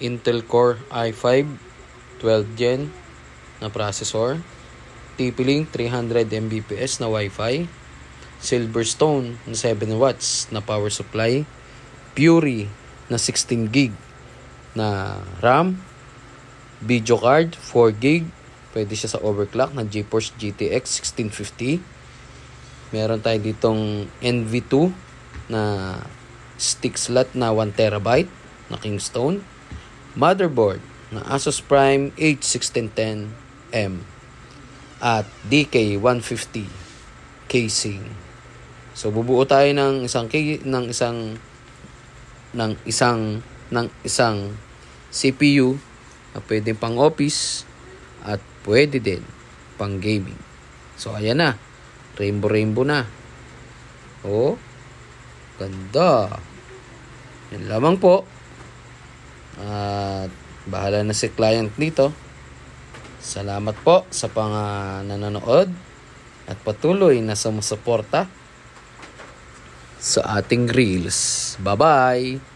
Intel Core i5 12 Gen na processor, TP-Link 300 Mbps na Wi-Fi, Silverstone na 7 watts na power supply, Fury na 16 gig na RAM, video card 4 gig, pwede siya sa overclock na GeForce GTX 1650. Meron tayo ditong NV2 na stick slot na 1TB na Kingston, motherboard na Asus Prime H1610M at DK150 casing. So bubuo tayo ng isang CPU na pwede pang office at pwede din pang gaming. So ayan na, rainbow na. Oh, ganda. Yan lamang po. At bahala na si client dito. Salamat po sa nanonood at patuloy na sumusuporta sa ating reels. Bye-bye!